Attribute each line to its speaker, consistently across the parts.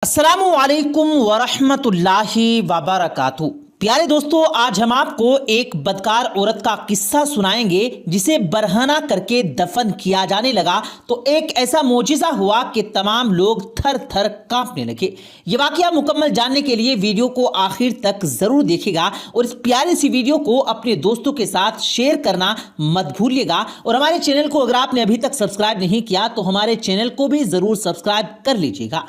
Speaker 1: अस्सलामु अलैकुम वरहमत उल्लाहि वबरकातुहू। प्यारे दोस्तों, आज हम आपको एक बदकार औरत का किस्सा सुनाएंगे जिसे बरहना करके दफन किया जाने लगा तो एक ऐसा मोजिज़ा हुआ कि तमाम लोग थर थर कांपने लगे। ये वाकया मुकम्मल जानने के लिए वीडियो को आखिर तक ज़रूर देखिएगा और इस प्यारी सी वीडियो को अपने दोस्तों के साथ शेयर करना मत भूलिएगा। और हमारे चैनल को अगर आपने अभी तक सब्सक्राइब नहीं किया तो हमारे चैनल को भी ज़रूर सब्सक्राइब कर लीजिएगा।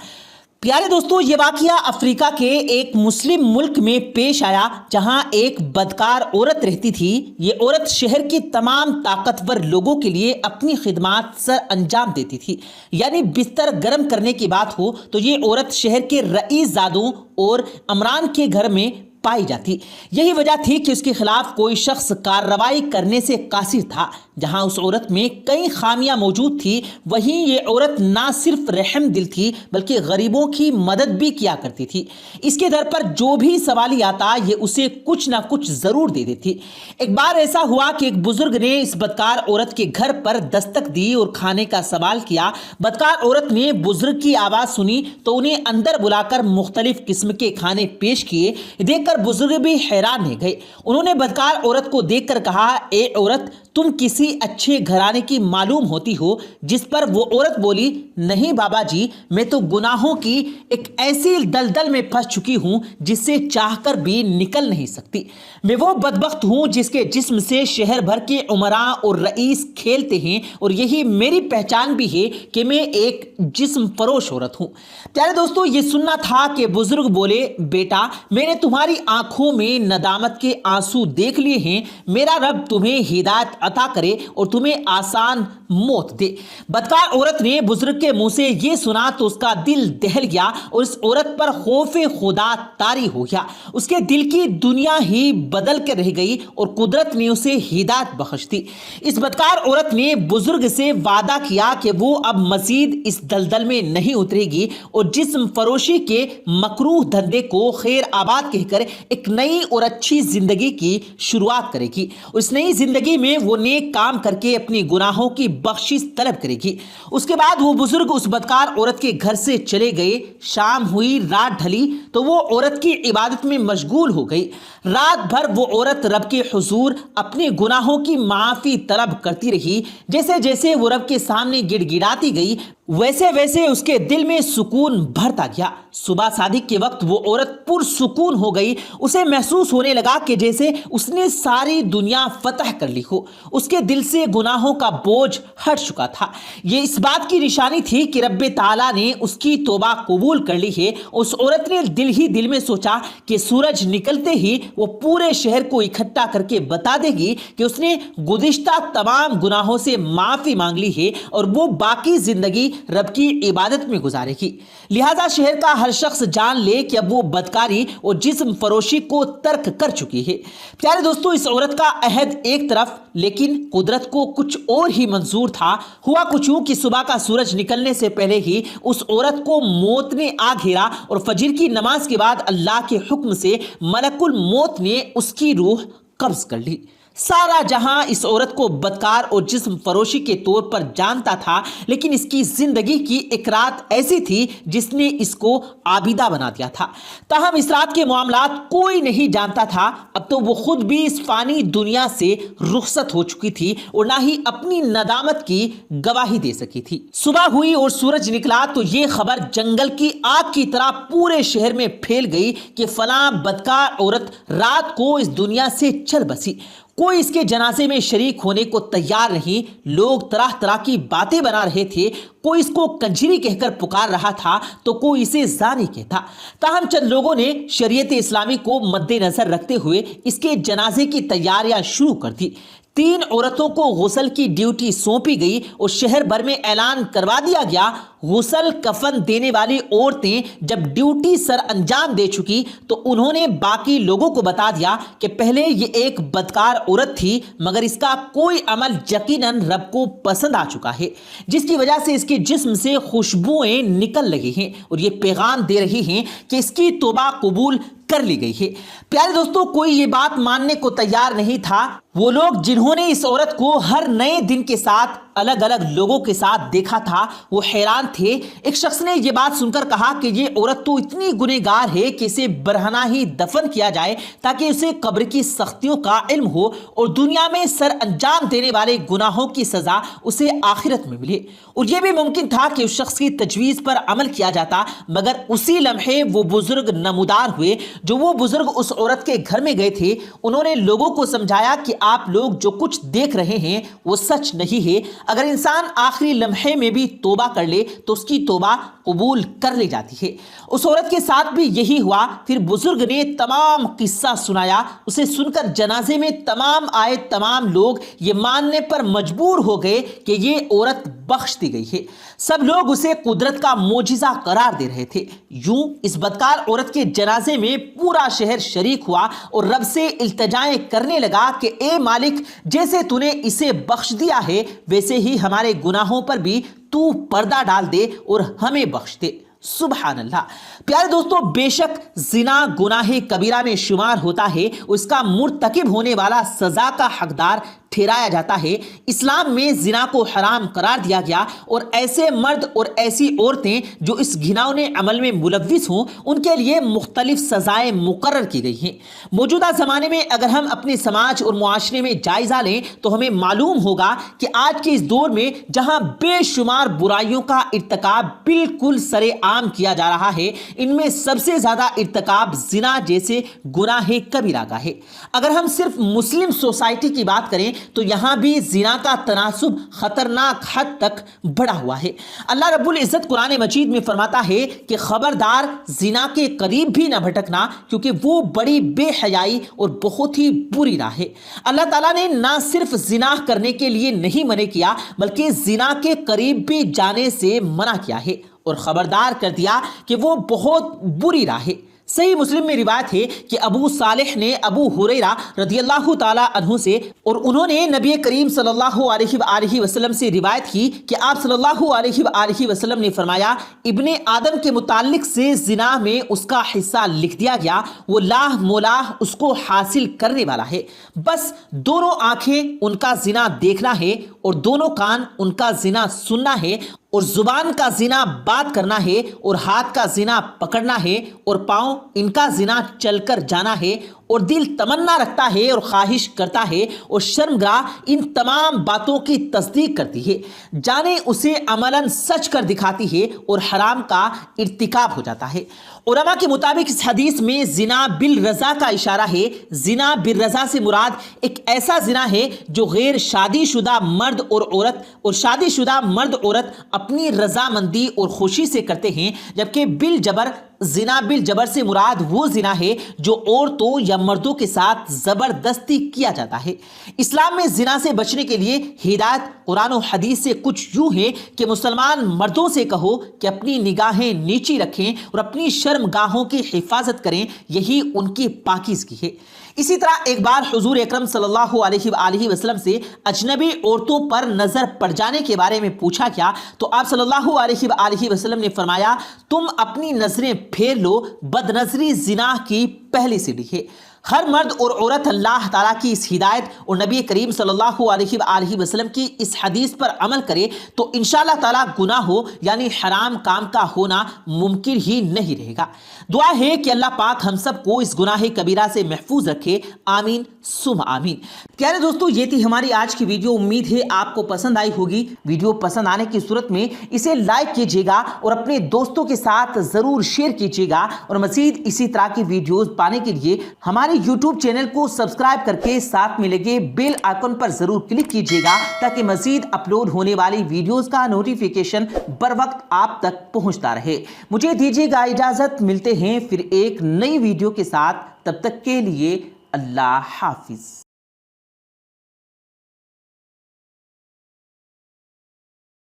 Speaker 1: प्यारे दोस्तों, ये वाकया अफ्रीका के एक मुस्लिम मुल्क में पेश आया जहां एक बदकार औरत रहती थी। ये औरत शहर के तमाम ताकतवर लोगों के लिए अपनी खिदमत सर अंजाम देती थी। यानी बिस्तर गर्म करने की बात हो तो ये औरत शहर के रईसजादों और अमरान के घर में पाई जाती। यही वजह थी कि उसके खिलाफ कोई शख्स कार्रवाई करने से कासिर था। जहां उस औरत में कई खामियां मौजूद थी, वहीं ये औरत ना सिर्फ रहम दिल थी बल्कि गरीबों की मदद भी किया करती थी। इसके दर पर जो भी सवाली आता ये उसे कुछ ना कुछ जरूर दे देती। एक बार ऐसा हुआ कि एक बुजुर्ग ने इस बदकार औरत के घर पर दस्तक दी और खाने का सवाल किया। बदकार औरत ने बुजुर्ग की आवाज सुनी तो उन्हें अंदर बुलाकर मुख्तलिफ किस्म के खाने पेश किए। देखकर बुजुर्ग भी हैरान रह गए। उन्होंने बदकार औरत को देखकर कहा, ए औरत, तुम किसी अच्छे घराने की मालूम होती हो? जिस पर वो औरत बोली, नहीं बाबा जी, मैं तो गुनाहों की एक ऐसी दलदल में फंस चुकी हूं जिससे चाहकर भी निकल नहीं सकती। मैं वो बदबख्त हूं जिसके जिस्म से शहर भर के उमरा और रईस खेलते हैं और यही मेरी पहचान भी है कि मैं एक जिस्म फरोश औरत हूं। प्यारे दोस्तों, ये सुनना था कि बुजुर्ग बोले, बेटा, मैंने तुम्हारी आंखों में नदामत के आंसू देख लिए हैं। मेरा रब तुम्हें हिदायत अता करे और तुम्हें आसान मौत दे। बदकार औरत ने बुजुर्ग के मुंह से ये सुना तो उसका दिल दहल गया और इस औरत पर खौफे खुदा तारी हो गया। उसके दिल की दुनिया ही बदल कर रह गई और कुदरत ने उसे हिदायत बख्श दी। इस बदकार औरत ने बुजुर्ग से वादा किया कि वो अब मजीद इस दलदल में नहीं उतरेगी और जिस्म फरोशी के मकरूह धंधे को खैर आबाद कहकर एक नई और अच्छी जिंदगी की शुरुआत करेगी। उस नई जिंदगी में वो नेक काम करके अपनी गुनाहों की बख्शिश तलब करेगी। उसके बाद वो बुजुर्ग उस बदकार औरत के घर से चले गए। शाम हुई, रात ढली तो वो औरत की इबादत में मशगूल हो गई। रात भर वो औरत रब के हुजूर अपने गुनाहों की माफी तलब करती रही। जैसे जैसे वो रब के सामने गिड़गिड़ाती गई वैसे वैसे उसके दिल में सुकून भरता गया। सुबह सादिक के वक्त वो औरत पुरसुकून हो गई। उसे महसूस होने लगा कि जैसे उसने सारी दुनिया फतह कर ली हो। उसके दिल से गुनाहों का बोझ हट चुका था। ये इस बात की निशानी थी कि रब्बे ताला ने उसकी तौबा कबूल कर ली है। उस औरत ने दिल ही दिल में सोचा कि सूरज निकलते ही वो पूरे शहर को इकट्ठा करके बता देगी कि उसने गुज़िश्ता तमाम गुनाहों से माफी मांग ली है और वो बाकी जिंदगी रब की इबादत में गुजारेगी। लिहाजा शहर का हर शख्स जान ले कि अब वो बदकारी और जिस्म फरोशी को तर्क कर चुकी है। प्यारे दोस्तों, इस औरत का अहद एक तरफ, लेकिन कुदरत को कुछ और ही मंजूर था। हुआ कुछ यूं कि सुबह का सूरज निकलने से पहले ही उस औरत को मौत ने आ घेरा और फजर की नमाज के बाद अल्लाह के हुक्म से मलकुल मौत ने उसकी रूह कब्ज कर ली। सारा जहां इस औरत को बदकार और जिस्म फरोशी के तौर पर जानता था, लेकिन इसकी जिंदगी की एक रात ऐसी थी जिसने इसको आबिदा बना दिया था। ताहम इस रात के मामलात कोई नहीं जानता था। अब तो वो खुद भी इस फानी दुनिया से रुखसत हो चुकी थी और ना ही अपनी नदामत की गवाही दे सकी थी। सुबह हुई और सूरज निकला तो ये खबर जंगल की आग की तरह पूरे शहर में फैल गई कि फलां बदकार औरत रात को इस दुनिया से चल बसी। कोई इसके जनाजे में शरीक होने को तैयार नहीं। लोग तरह तरह की बातें बना रहे थे। कोई इसको कंजरी कहकर पुकार रहा था तो कोई इसे जानी कहता। ताहम चंद लोगों ने शरीयत इस्लामी को मद्देनजर रखते हुए इसके जनाजे की तैयारियां शुरू कर दी। 3 औरतों को गुस्ल की ड्यूटी सौंपी गई और शहर भर में ऐलान करवा दिया गया, गुस्ल कफन देने वाली औरतें जब ड्यूटी सर अंजाम दे चुकी तो उन्होंने बाकी लोगों को बता दिया कि पहले ये एक बदकार औरत थी, मगर इसका कोई अमल यकीनन रब को पसंद आ चुका है, जिसकी वजह से इसके जिस्म से खुशबुएं निकल रही हैं और ये पैगाम दे रही हैं कि इसकी तौबा कबूल कर ली गई है। प्यारे दोस्तों, कोई ये बात मानने को तैयार नहीं था। वो लोग जिन्होंने इस औरत को हर नए दिन के साथ अलग अलग लोगों के साथ देखा था वो हैरान थे। एक शख्स ने ये बात सुनकर कहा कि ये औरत तो इतनी गुनहगार है कि इसे बरहना ही दफन किया जाए ताकि उसे कब्र की सख्तियों का इल्म हो और दुनिया में सर अंजाम देने वाले गुनाहों की सजा उसे आखिरत में मिले। और यह भी मुमकिन था कि उस शख्स की तजवीज़ पर अमल किया जाता, मगर उसी लम्हे वो बुजुर्ग नमूदार हुए। जो वो बुजुर्ग उस औरत के घर में गए थे, उन्होंने लोगों को समझाया कि आप लोग जो कुछ देख रहे हैं वो सच नहीं है। अगर इंसान आखिरी लम्हे में भी तौबा कर ले तो उसकी तौबा कबूल कर ली जाती है। उस औरत के साथ भी यही हुआ। फिर बुजुर्ग ने तमाम किस्सा सुनाया। उसे सुनकर जनाजे में तमाम आए तमाम लोग ये मानने पर मजबूर हो गए कि ये औरत बख्श दी गई है। सब लोग उसे कुदरत का मोजिजा करार दे रहे थे। यूं इस बदकार औरत के जनाजे में पूरा शहर शरीक हुआ और रब से इल्तिजाएं करने लगा कि ए मालिक, जैसे तूने इसे बख्श दिया है वैसे ही हमारे गुनाहों पर भी तू पर्दा डाल दे और हमें बख्श दे। सुभान अल्लाह। प्यारे दोस्तों, बेशक जिना गुनाहे कबीरा में शुमार होता है, उसका मुर्तकिब होने वाला सजा का हकदार ठहराया जाता है। इस्लाम में जिना को हराम करार दिया गया और ऐसे मर्द और ऐसी औरतें जो इस घिनौने अमल में मुलव्विस हों उनके लिए मुख्तलिफ सजाएं मुकर्रर की गई हैं। मौजूदा ज़माने में अगर हम अपने समाज और मुआशरे में जायज़ा लें तो हमें मालूम होगा कि आज के इस दौर में जहां बेशुमार बुराइयों का इर्तिकाब बिल्कुल सरेआम किया जा रहा है, इनमें सबसे ज़्यादा इर्तिकाब जिना जैसे गुनाहे कबीरा का है। अगर हम सिर्फ मुस्लिम सोसाइटी की बात करें तो यहां भी जिना का तनासुब खतरनाक हद तक बढ़ा हुआ है। अल्लाह रब्बुल इज्जत कुरान मजीद में फरमाता है कि खबरदार जिना के करीब भी न भटकना, क्योंकि वो बड़ी बेहयाई और बहुत ही बुरी राह है। अल्लाह ताला ने ना सिर्फ जिना करने के लिए नहीं मना किया, बल्कि जिना के करीब भी जाने से मना किया है और खबरदार कर दिया कि वो बहुत बुरी राह है। सही मुस्लिम में रिवायत है कि अबू सालिह ने अबू हुरैरा रदियल्लाहु ताला अन्हु से और उन्होंने नबी करीम सल्लल्लाहु अलैहि वसल्लम से रिवायत की कि आप सल्लल्लाहु अलैहि वसल्लम ने फरमाया, इब्ने आदम के मुताल्लिक से जिना में उसका हिस्सा लिख दिया गया, वो लाह मोलाह उसको हासिल करने वाला है। बस दोनों आंखें उनका जिना देखना है और दोनों कान उनका जिना सुनना है और जुबान का जिना बात करना है और हाथ का जिना पकड़ना है और पांव इनका जिना चलकर जाना है और दिल तमन्ना रखता है और ख्वाहिश करता है और शर्मगाह इन तमाम बातों की तस्दीक करती है, जाने उसे अमलन सच कर दिखाती है और हराम का इर्तिकाब हो जाता है। उलमा के मुताबिक इस हदीस में जिना बिल रज़ा का इशारा है। जिना बिल रज़ा से मुराद एक ऐसा जिना है जो गैर शादीशुदा मर्द और औरत और शादीशुदा मर्द औरत अपनी रजामंदी और खुशी से करते हैं, जबकि बिल जबर जिना बिल जबर से मुराद वो जिना है जो औरतों या मर्दों के साथ जबरदस्ती किया जाता है। इस्लाम में जिना से बचने के लिए हिदायत कुरान और हदीस से कुछ यूं है कि मुसलमान मर्दों से कहो कि अपनी निगाहें नीची रखें और अपनी शर्मगाहों की हिफाजत करें, यही उनकी पाकीज़गी है। इसी तरह एक बार हुजूर अकरम सल्लल्लाहु अलैहि वसल्लम से अजनबी औरतों पर नजर पड़ जाने के बारे में पूछा गया तो आप सल्लल्लाहु अलैहि वसल्लम ने फरमाया, तुम अपनी नजरें फेर लो, बदनजरी जिना की पहली सीढ़ी है। हर मर्द और औरत अल्लाह ताला की इस हिदायत और नबी करीम सल्लल्लाहु अलैहि वसल्लम की इस हदीस पर अमल करे तो इंशाअल्लाह ताला गुनाह हो यानी हराम काम का होना मुमकिन ही नहीं रहेगा। दुआ है कि अल्लाह पाक हम सबको इस गुनाह कबीरा से महफूज रखे। आमीन सुम आमीन। प्यारे दोस्तों, ये थी हमारी आज की वीडियो। उम्मीद है आपको पसंद आई होगी। वीडियो पसंद आने की सूरत में इसे लाइक कीजिएगा और अपने दोस्तों के साथ जरूर शेयर कीजिएगा और मजीद इसी तरह की वीडियोस पाने के लिए हमारे यूट्यूब चैनल को सब्सक्राइब करके साथ में लगे बेल आइकन पर जरूर क्लिक कीजिएगा ताकि मजीद अपलोड होने वाली वीडियोस का नोटिफिकेशन बर वक्त आप तक पहुंचता रहे। मुझे दीजिएगा इजाजत, मिलते हैं फिर एक नई वीडियो के साथ। तब तक के लिए अल्लाह हाफिज।